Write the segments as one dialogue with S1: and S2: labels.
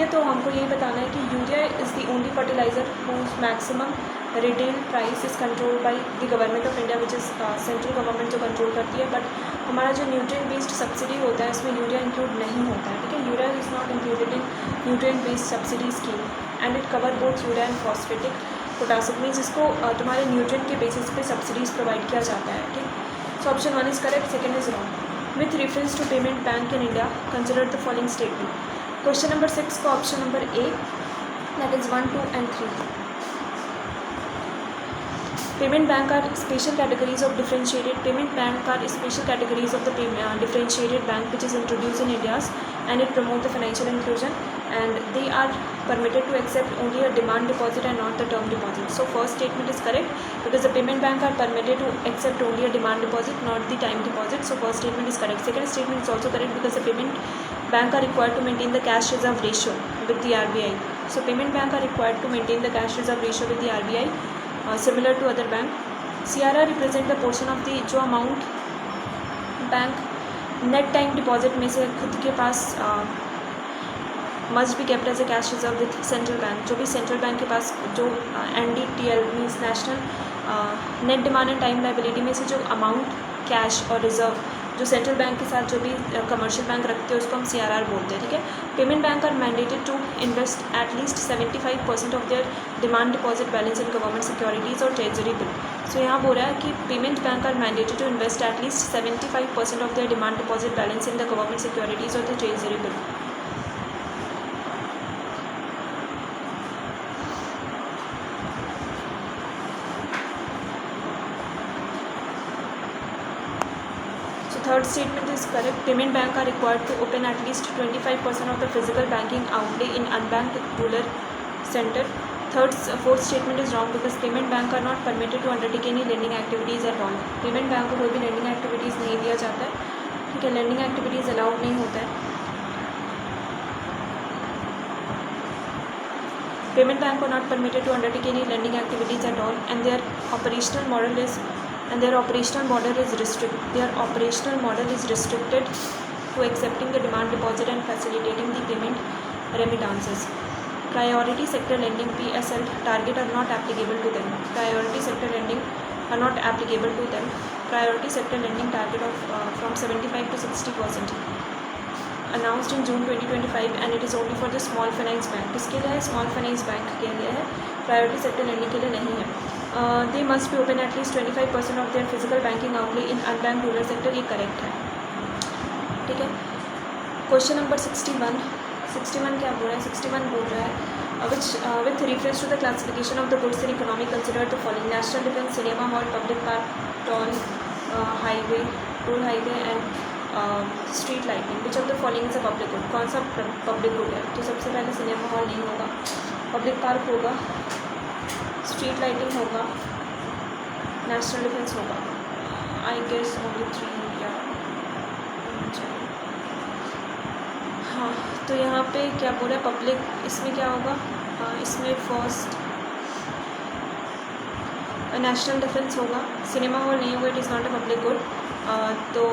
S1: है, तो हमको यही बताना है कि urea is the only fertiliser whose maximum retail price is control by the government of India, which is central government जो कंट्रोल करती है। बट हमारा जो न्यूट्रिएंट बेस्ड सब्सिडी होता है इसमें यूरिया इंक्लूड नहीं होता है, ठीक है। Urea is not included in nutrient based subsidy scheme and it cover both urea and phosphatic potassic, means इसको तुम्हारे न्यूट्रिएंट के बेसिस पे सब्सिडीज़ प्रोवाइड किया जाता है, ठीक। So option 1 is correct, second is wrong. With reference to payment bank in India consider the following statement. Question number 6 का option number A, that is 1, 2 and 3. Payment bank are special categories of differentiated payment bank are special categories of the differentiated bank which is introduced in India, and it promote the financial inclusion, and they are permitted to accept only a demand deposit and not the term deposit. So first statement is correct because the payment bank are permitted to accept only a demand deposit, not the time deposit. So first statement is correct. Second statement is also correct because the payment bank are required to maintain the cash reserve ratio with the RBI. So payment bank are required to maintain the cash reserve ratio with the RBI. Similar to other bank. CRR represent the portion of the जो amount bank net time deposit में से खुद के पास must be kept as a cash reserve with central bank, जो भी central bank के पास जो NDTL means national net demand and time liability में से जो अमाउंट कैश और रिजर्व जो सेंट्रल बैंक के साथ जो भी कमर्शियल बैंक रखते हैं उसको हम CRR बोलते हैं, ठीक है। Payment bank are mandated to invest at least 75% of their demand deposit balance in government securities और ट्रेजरी बिल। सो यहाँ बोल रहा है कि payment bank are mandated to invest at least 75% of their demand deposit balance in the government securities और the treasury bill. Third statement is correct. Payment bank are required to open at least 25% of the physical banking outlay in unbanked rural center. Fourth statement is wrong because payment bank are not permitted to undertake any lending activities at all. Payment bank को कोई भी lending activities नहीं दिया जाता है, ठीक है। lending activities allowed नहीं होता है। Payment bank are not permitted to undertake any lending activities at all, and their operational model is restricted to accepting the demand deposit and facilitating the payment remittances. Priority sector lending PSL target are not applicable to them. Priority sector lending are not applicable to them. Priority sector lending target of from 75 to 60% announced in June 2025, and it is only for the small finance bank. किसके लिए है? Small finance bank के लिए है, priority sector lending के लिए नहीं है। They must be open at least 25% of their physical banking outlet in unbank rural sector, ये करेक्ट है, ठीक है। क्वेश्चन नंबर 61 क्या बोल रहा है? 61 बोल रहा है with reference to the classification of the goods in economy consider the following: national defence, cinema hall, public park, toll highway and street lighting. Which of the following is a public good? कौन सा public good है? तो सबसे पहले cinema hall नहीं होगा, public park होगा, street lighting होगा, नेशनल डिफेंस होगा। आई गेस ओनली 3 या चाहिए। हाँ, तो यहाँ पे क्या बोल रहा है? पब्लिक, इसमें क्या होगा? इसमें फर्स्ट नेशनल डिफेंस होगा, सिनेमा हॉल नहीं होगा, it is not a public good, तो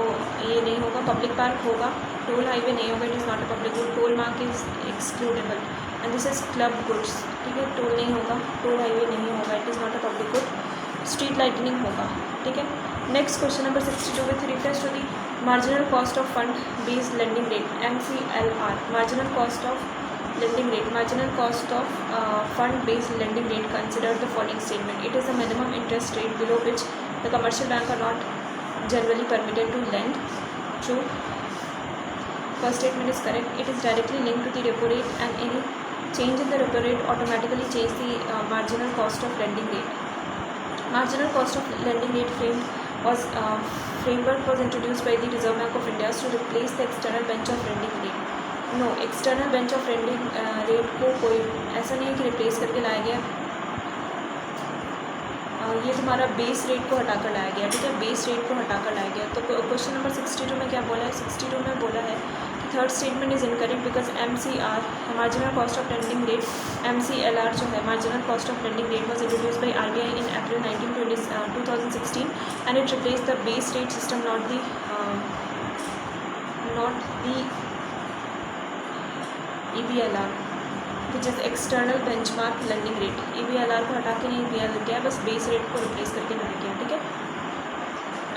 S1: ये नहीं होगा। पब्लिक पार्क होगा, टोल हाईवे नहीं होगा, it is not a public good, toll mark is excludable and this is club goods, ठीक है। टोल नहीं होगा, टोल हाईवे नहीं होगा, it is not a public good, street lightning होगा, ठीक है। Next question number 62 with reference to the marginal cost of fund based lending rate MCLR, marginal cost of lending rate, marginal cost of fund based lending rate consider the following statement: it is a minimum interest rate below which the commercial bank are not generally permitted to lend. True. First statement is correct. It is directly linked to the repo rate, and any change in the repo rate automatically change the marginal cost of lending rate. Marginal cost of lending rate framework was introduced by the Reserve Bank of India to replace the external bench of lending rate. No, external bench of lending rate को कोई ऐसा नहीं है कि replace करके लाया गया, ये तुम्हारा बेस रेट को हटाकर लाया गया, ठीक है। बेस रेट को हटाकर लाया गया। तो क्वेश्चन नंबर 62 में क्या बोला है? 62 में बोला है कि third statement is incorrect because MCR marginal cost of lending rate, MCLR जो है marginal cost of lending rate was introduce by RBI in April 2016 and it replace the base rate system, not the EBLR, which is external benchmark lending rate. EBLR को हटा के नहीं दिया गया, बस base rate को रिप्लेस करके दिया गया, ठीक है।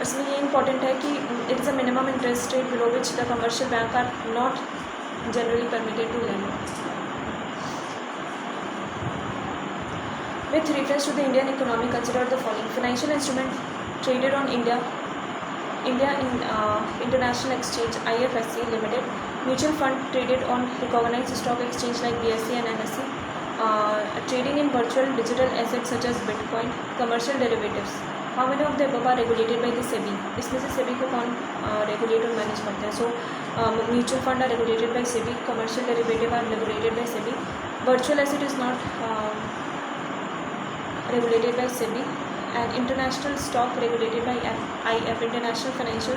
S1: इसमें ये इंपॉर्टेंट है कि it is a minimum interest rate below which the commercial bank are not generally permitted to lend. With reference to the Indian economy, consider the following: financial instrument traded on India International Exchange (IFSC) Limited, mutual fund traded on recognized stock exchange like BSE and NSE, trading in virtual digital assets such as Bitcoin, commercial derivatives. How many of the above are regulated by the SEBI? इसमें से SEBI को कौन regulate और manage करता है? So mutual fund are regulated by SEBI, commercial derivative are regulated by SEBI, virtual asset is not regulated by SEBI, and international stock regulated by IF International Financial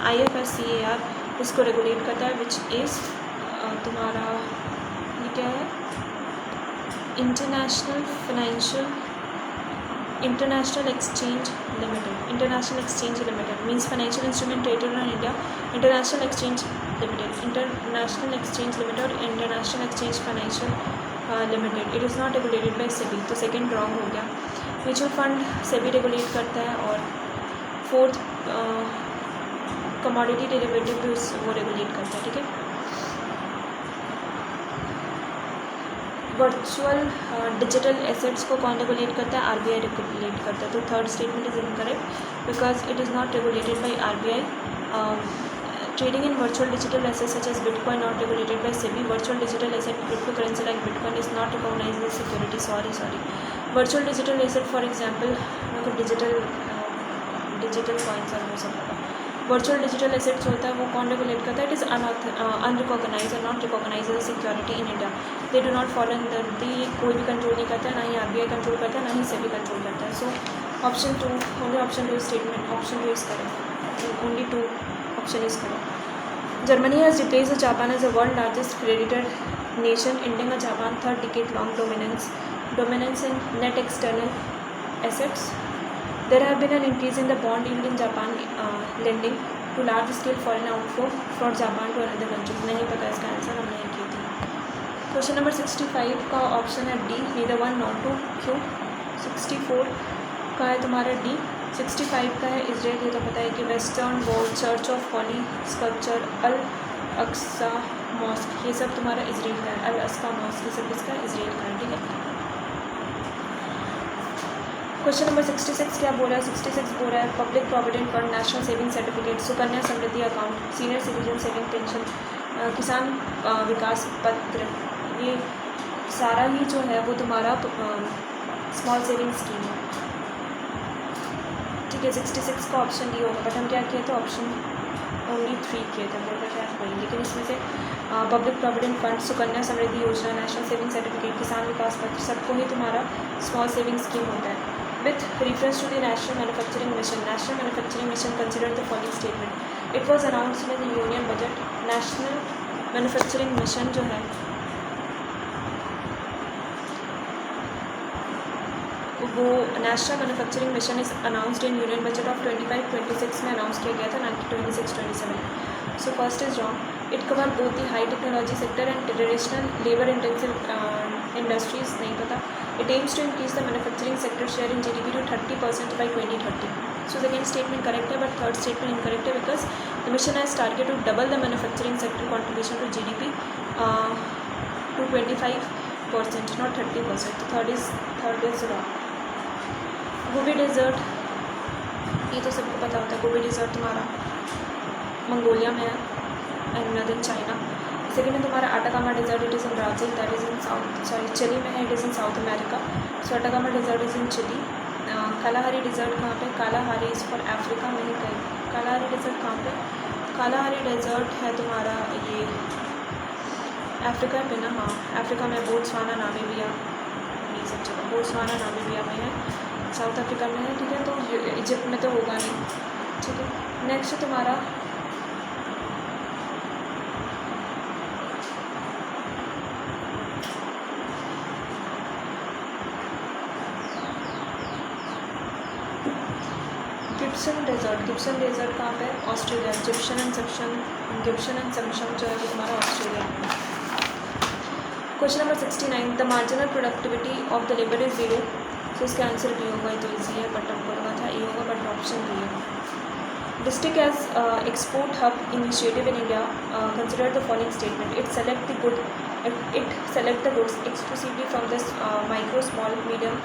S1: IFSCAR इसको regulate करता है, which is तुम्हारा ये क्या है, international exchange limited means financial instrument traded on India international exchange limited और international exchange financial limited. It is not regulated by SEBI, तो second wrong हो गया। म्यूचुअल फंड सेबी रेगुलेट करता है, और फोर्थ कमोडिटी डेरिवेटिव भी वो रेगुलेट करता है, ठीक है। वर्चुअल डिजिटल एसेट्स को कौन रेगुलेट करता है? RBI रेगुलेट करता है। तो third statement is incorrect because it is not regulated bye RBI। Trading in virtual digital assets such as Bitcoin not regulated by SEBI. Virtual digital asset cryptocurrency like Bitcoin is not recognized as security. Sorry. Virtual digital asset, for example, digital coins और वो सब होगा। Virtual digital assets होता है वो कौन regulate करता है? इट इज़ अनरिकॉग्नाइज और not recognise as security in India. They do not follow in the कोई भी कंट्रोल नहीं करता है, ना ही RBI कंट्रोल करता है, ना ही SEBI कंट्रोल करता है। So option 2 only option 2 statement option 2 is correct, only 2 option is correct. Germany has replaced Japan as the world largest creditor nation, ending a Japan third decade-long dominance in net external assets. There have been an increase in the bond yield in Japan, lending to large-scale foreign outflow from Japan to another countries. नहीं पता इसका answer, हमने नहीं की थी। Question number 65 का option है D, neither one nor two। क्यों? 64 का है तुम्हारा D, 65 का है इजराइल। ये तो पता है कि Western Wall, Church of Holy Sculpture, Al Aqsa Mosque, ये सब तुम्हारा इजराइल का है। अल अक्सा मॉस्क ये सब इसका इजराइल का है, ठीक है। क्वेश्चन नंबर 66 क्या बोल रहा है? 66 बोल रहा है public provident fund, national saving certificate, Sukanya Samriddhi account, senior citizen saving pension, Kisan Vikas पत्र, ये सारा ही जो है वो तुम्हारा स्मॉल सेविंग स्कीम है, ठीक है। 66 का ऑप्शन डी होगा, बट हम क्या किए थे? ऑप्शन ओनली 3 किए थे, बोल रहे वही। लेकिन इसमें से public provident fund, Sukanya Samriddhi योजना, नेशनल सेविंग सर्टिफिकेट, किसान विकास पत्र, सबको ही तुम्हारा स्मॉल सेविंग स्कीम होता है। With reference to the National Manufacturing Mission considered the following statement. It was announced in the Union Budget. National Manufacturing Mission जो है वो National Manufacturing Mission is announced in Union Budget of 25-26 में announce किया गया था, 1926-27। So first is wrong. It covered both the high technology sector and traditional labor intensive industries, नहीं पता। It aims to increase the manufacturing sector share in GDP to 30% by 2030. So second statement correct है, but third statement incorrect है because the mission has target to double the manufacturing sector contribution to GDP to 25%, not 30%. So third is wrong. Gobi desert, ये तो सबको पता होता है। Gobi desert तुम्हारा Mongolia में है एंड नदर्न चाइना। सेकेंड है तुम्हारा Atacama desert, it is in Brazil, that is in Chile में है, it is in South America. So Atacama desert is in Chile. Kalahari desert कहाँ पे? कालाहारी इज़ फॉर अफ्रीका में ही कहीं। Kalahari desert कहाँ पे? कालाहारी डेजर्ट है तुम्हारा ये अफ्रीका पे ना, हाँ अफ्रीका में बोत्सवाना, नामीबिया, ये सब जगह। बोत्सवाना नामीबिया में है, साउथ अफ्रीका में है, ठीक है। तो इजिप्ट में तो होगा नहीं, ठीक है। नेक्स्ट तुम्हारा गिब्सन डेजर्ट कहाँ पे? ऑस्ट्रेलिया। गिब्सन एंड सब्शन जो है वो तुम्हारा ऑस्ट्रेलिया में। Question number 69, the marginal productivity of the labour is 0. सो इसका आंसर बी होगा. ये तो ईजी है, बट हमको लगा था ए होगा, बट ऑप्शन बी है. District as export hub initiative in India. Consider the following statement. It select the goods exclusively from this micro, small, medium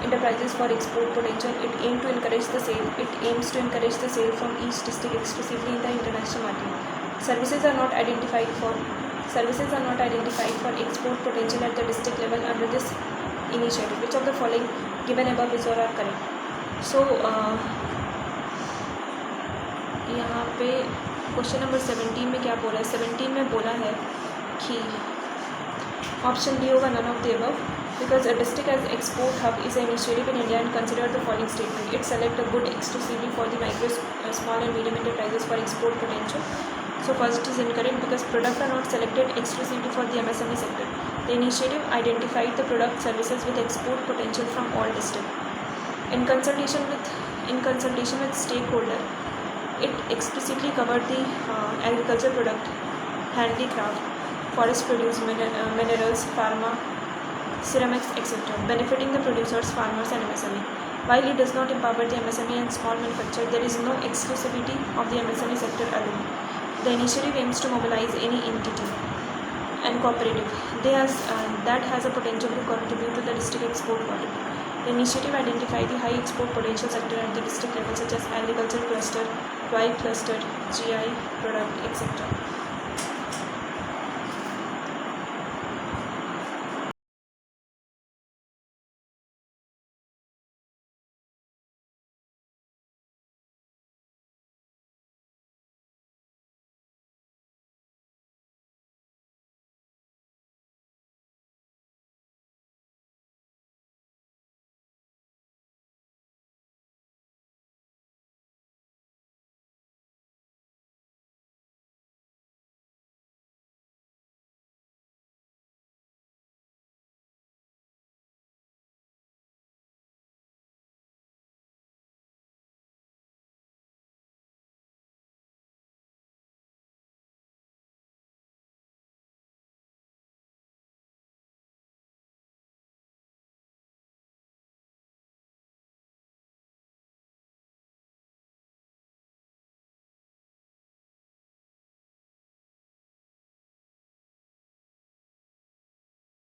S1: enterprises for export potential. It aims to encourage the sale from each district exclusively in the international market. Services are not identified for export potential at the district level under this initiative. Which of the following given above is or are correct? So यहाँ पे question number 17 में क्या बोला है? 17 में बोला है कि ऑप्शन डी होगा, none of the above, because a district as export hub is initiative in India and consider the following statement. It select a good exclusively for the micro, small and medium enterprises for export potential. So first is incorrect because products are not selected exclusively for the MSME sector. The initiative identified the product services with export potential from all districts. In consultation with stakeholder, it explicitly covered the agriculture product, handicraft, forest produce, minerals, pharma, ceramics, etc., benefiting the producers, farmers and MSME. While it does not empower the MSME and small manufacturer, there is no exclusivity of the MSME sector alone. The initiative aims to mobilize any entity and cooperative that has a potential to contribute to the district export volume. The initiative identified the high export potential sector at the district level, such as agriculture cluster, toy cluster, GI product, etc.